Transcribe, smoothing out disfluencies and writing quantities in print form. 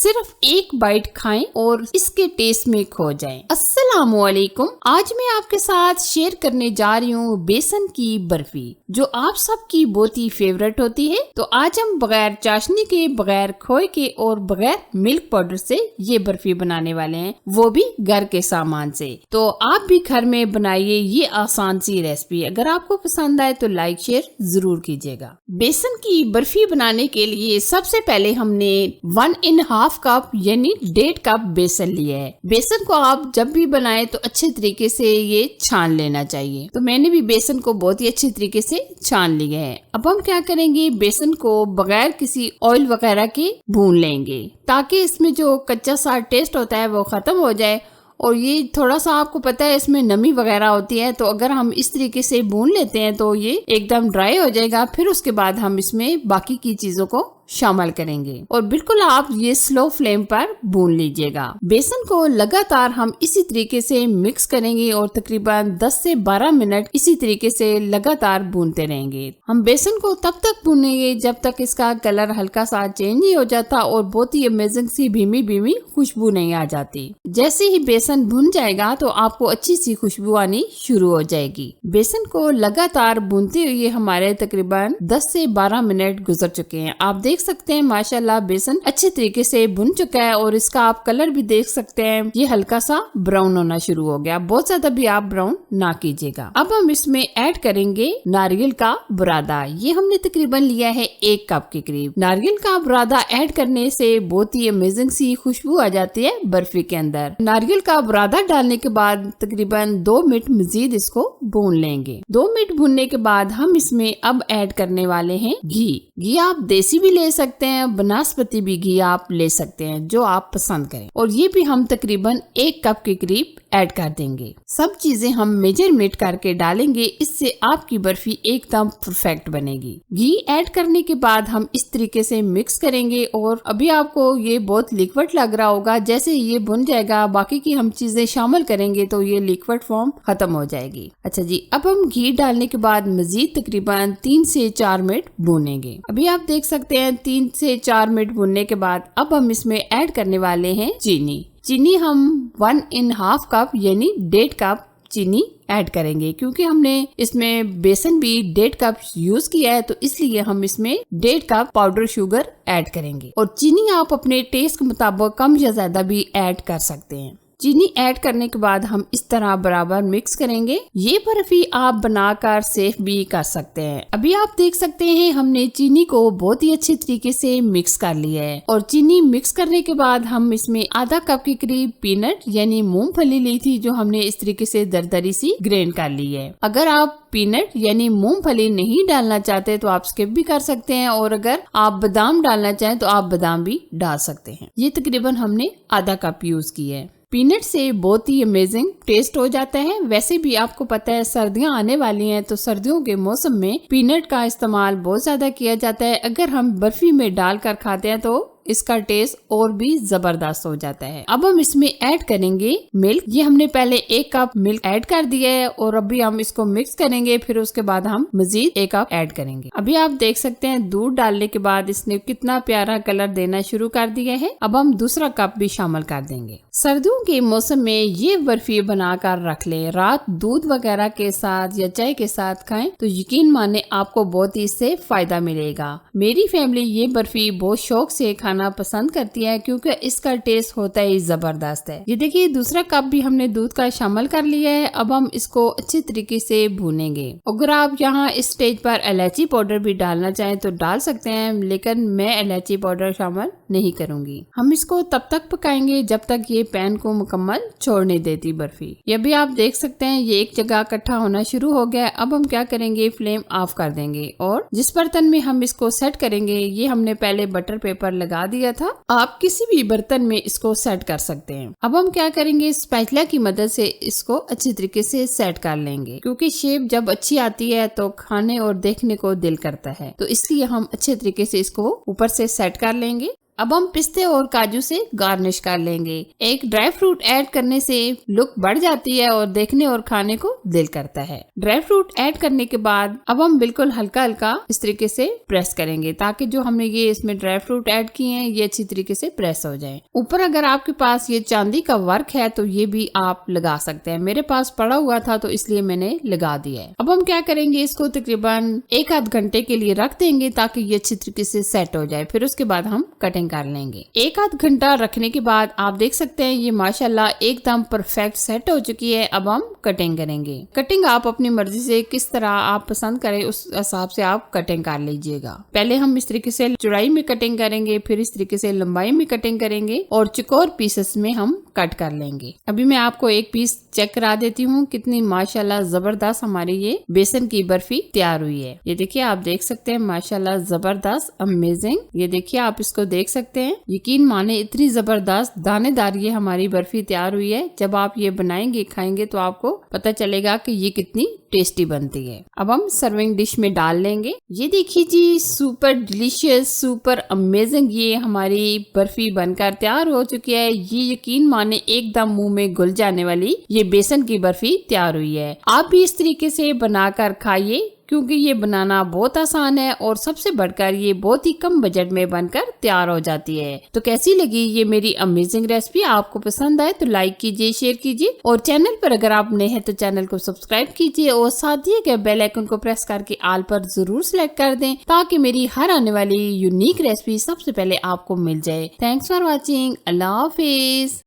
सिर्फ एक बाइट खाएं और इसके टेस्ट में खो जाएं। अस्सलामुअलैकुम। आज मैं आपके साथ शेयर करने जा रही हूँ बेसन की बर्फी, जो आप सबकी बहुत ही फेवरेट होती है। तो आज हम बगैर चाशनी के, बगैर खोए के और बगैर मिल्क पाउडर से ये बर्फी बनाने वाले हैं, वो भी घर के सामान से। तो आप भी घर में बनाइए ये आसान सी रेसिपी। अगर आपको पसंद आए तो लाइक शेयर जरूर कीजिएगा। बेसन की बर्फी बनाने के लिए सबसे पहले हमने 1.5 कप यानी 1.5 कप बेसन लिया है। बेसन को आप जब भी बनाए तो अच्छे तरीके से ये छान लेना चाहिए। तो मैंने भी बेसन को बहुत ही अच्छे तरीके से छान लिया है। अब हम क्या करेंगे, बेसन को बगैर किसी ऑयल वगैरह के भून लेंगे, ताकि इसमें जो कच्चा सा टेस्ट होता है वो खत्म हो जाए। और ये थोड़ा सा आपको पता है इसमें नमी वगैरह होती है, तो अगर हम इस तरीके से भून लेते हैं तो ये एकदम ड्राई हो जाएगा। फिर उसके बाद हम इसमें बाकी की चीजों को शामिल करेंगे और बिल्कुल आप ये स्लो फ्लेम पर भून लीजिएगा। बेसन को लगातार हम इसी तरीके से मिक्स करेंगे और तकरीबन 10 से 12 मिनट इसी तरीके से लगातार भूनते रहेंगे। हम बेसन को तब तक भूनेंगे जब तक इसका कलर हल्का सा चेंज नहीं हो जाता और बहुत ही अमेजिंग सी भीमी भीमी खुशबू नहीं आ जाती। जैसे ही बेसन भुन जाएगा तो आपको अच्छी सी खुशबू आनी शुरू हो जाएगी। बेसन को लगातार भूनते हुए हमारे तकरीबन 10 से 12 मिनट गुजर चुके हैं। आप देख सकते हैं माशाल्लाह बेसन अच्छे तरीके से भुन चुका है और इसका आप कलर भी देख सकते हैं, ये हल्का सा ब्राउन होना शुरू हो गया। बहुत ज्यादा भी आप ब्राउन ना कीजिएगा। अब हम इसमें ऐड करेंगे नारियल का बुरादा। ये हमने तकरीबन लिया है 1 कप के करीब। नारियल का बुरादा ऐड करने से बहुत ही अमेजिंग सी खुशबू आ जाती है बर्फी के अंदर। नारियल का बुरादा डालने के बाद तकरीबन 2 मिनट मजीद इसको भून लेंगे। 2 मिनट भूनने के बाद हम इसमें अब ऐड करने वाले हैं घी। घी आप देसी भी ले सकते हैं, बनास्पति भी घी आप ले सकते हैं, जो आप पसंद करें। और ये भी हम तकरीबन 1 कप के करीब ऐड कर देंगे। सब चीजें हम मेजरमेंट करके डालेंगे, इससे आपकी बर्फी एकदम परफेक्ट बनेगी। घी ऐड करने के बाद हम इस तरीके से मिक्स करेंगे और अभी आपको ये बहुत लिक्विड लग रहा होगा। जैसे ये भुन जाएगा, बाकी की हम चीजें शामिल करेंगे तो ये लिक्विड फॉर्म खत्म हो जाएगी। अच्छा जी, अब हम घी डालने के बाद मजीद तकरीबन 3 से 4 मिनट भूनेंगे। अभी आप देख सकते हैं 3 से 4 मिनट भूनने के बाद अब हम इसमें ऐड करने वाले हैं चीनी। चीनी हम 1.5 कप यानी 1.5 कप चीनी ऐड करेंगे, क्योंकि हमने इसमें बेसन भी 1.5 कप यूज किया है, तो इसलिए हम इसमें 1.5 कप पाउडर शुगर ऐड करेंगे। और चीनी आप अपने टेस्ट के मुताबिक कम या ज्यादा भी ऐड कर सकते हैं। चीनी ऐड करने के बाद हम इस तरह बराबर मिक्स करेंगे। ये बर्फी आप बनाकर सेफ भी कर सकते हैं। अभी आप देख सकते हैं हमने चीनी को बहुत ही अच्छे तरीके से मिक्स कर लिया है। और चीनी मिक्स करने के बाद हम इसमें आधा कप के करीब पीनट यानी मूंगफली ली थी, जो हमने इस तरीके से दरदरी सी ग्राइंड कर ली है। अगर आप पीनट यानी मूंगफली नहीं डालना चाहते तो आप स्किप भी कर सकते हैं, और अगर आप बादाम डालना चाहें तो आप बादाम भी डाल सकते हैं। ये तकरीबन हमने आधा कप यूज किया है। पीनट से बहुत ही अमेजिंग टेस्ट हो जाता है। वैसे भी आपको पता है सर्दियां आने वाली हैं, तो सर्दियों के मौसम में पीनट का इस्तेमाल बहुत ज्यादा किया जाता है। अगर हम बर्फी में डालकर खाते हैं तो इसका टेस्ट और भी जबरदस्त हो जाता है। अब हम इसमें ऐड करेंगे मिल्क। ये हमने पहले 1 कप मिल्क ऐड कर दिया है और अभी हम इसको मिक्स करेंगे। फिर उसके बाद हम मजीद 1 कप ऐड करेंगे। अभी आप देख सकते हैं दूध डालने के बाद इसने कितना प्यारा कलर देना शुरू कर दिया है। अब हम दूसरा कप भी शामिल कर देंगे। सर्दियों के मौसम में ये बर्फी बनाकर रख ले, रात दूध वगैरह के साथ या चाय के साथ खाएं तो यकीन माने आपको बहुत ही इससे फायदा मिलेगा। मेरी फैमिली ये बर्फी बहुत शौक से खाना पसंद करती है, क्योंकि इसका टेस्ट होता ही जबरदस्त है। ये देखिए दूसरा कप भी हमने दूध का शामिल कर लिया है। अब हम इसको अच्छे तरीके से भूनेंगे। अगर आप यहाँ इस स्टेज पर इलायची पाउडर भी डालना चाहें तो डाल सकते हैं, लेकिन मैं इलायची पाउडर शामिल नहीं करूंगी। हम इसको तब तक पकाएंगे जब तक ये पैन को मुकम्मल छोड़ नहीं देती बर्फी। ये भी आप देख सकते हैं ये एक जगह इकट्ठा होना शुरू हो गया है। अब हम क्या करेंगे, फ्लेम ऑफ कर देंगे और जिस बर्तन में हम इसको सेट करेंगे, ये हमने पहले बटर पेपर लगा दिया था, आप किसी भी बर्तन में इसको सेट कर सकते हैं। अब हम क्या करेंगे, स्पैचुला की मदद से इसको अच्छी तरीके से सेट कर लेंगे, क्योंकि शेप जब अच्छी आती है तो खाने और देखने को दिल करता है, तो इसलिए हम अच्छे तरीके से इसको ऊपर से सेट कर लेंगे। अब हम पिस्ते और काजू से गार्निश कर लेंगे। एक ड्राई फ्रूट ऐड करने से लुक बढ़ जाती है और देखने और खाने को दिल करता है। ड्राई फ्रूट ऐड करने के बाद अब हम बिल्कुल हल्का हल्का इस तरीके से प्रेस करेंगे ताकि जो हमने ये इसमें ड्राई फ्रूट ऐड किए हैं ये अच्छी तरीके से प्रेस हो जाए। ऊपर अगर आपके पास ये चांदी का वर्क है तो ये भी आप लगा सकते हैं। मेरे पास पड़ा हुआ था तो इसलिए मैंने लगा दिया है। अब हम क्या करेंगे, इसको तकरीबन 1 आध घंटे के लिए रख देंगे ताकि ये अच्छी तरीके से सेट हो जाए। फिर उसके बाद हम कटिंग कर लेंगे। 1 आध घंटा रखने के बाद आप देख सकते हैं ये माशाल्लाह एकदम परफेक्ट सेट हो चुकी है। अब हम कटिंग करेंगे। कटिंग आप अपनी मर्जी से किस तरह आप पसंद करें उस हिसाब से आप कटिंग कर लीजिएगा। पहले हम इस तरीके से चौड़ाई में कटिंग करेंगे, फिर इस तरीके से लंबाई में कटिंग करेंगे और चौकोर पीसेस में हम कट कर लेंगे। अभी मैं आपको एक पीस चेक करा देती हूँ कितनी माशाल्लाह जबरदस्त हमारी ये बेसन की बर्फी तैयार हुई है। ये देखिए, आप देख सकते हैं माशाल्लाह जबरदस्त, अमेजिंग। ये देखिए, आप इसको देख सकते हैं, यकीन माने इतनी जबरदस्त दानेदार ये हमारी बर्फी तैयार हुई है। जब आप ये बनाएंगे खाएंगे तो आपको पता चलेगा कि ये कितनी टेस्टी बनती है। अब हम सर्विंग डिश में डाल लेंगे। ये देखिए जी, सुपर डिलीशियस, सुपर अमेजिंग ये हमारी बर्फी बनकर तैयार हो चुकी है। ये यकीन माने एकदम मुंह में घुल जाने वाली ये बेसन की बर्फी तैयार हुई है। आप भी इस तरीके से बनाकर खाइए क्योंकि ये बनाना बहुत आसान है और सबसे बढ़कर ये बहुत ही कम बजट में बनकर तैयार हो जाती है। तो कैसी लगी ये मेरी अमेजिंग रेसिपी? आपको पसंद आए तो लाइक कीजिए, शेयर कीजिए और चैनल पर अगर आप नए हैं तो चैनल को सब्सक्राइब कीजिए और साथ दिए गए बेल आइकन को प्रेस करके ऑल पर जरूर सिलेक्ट कर दें ताकि मेरी हर आने वाली यूनिक रेसिपी सबसे पहले आपको मिल जाए। Thanks for watching. Allah Hafiz.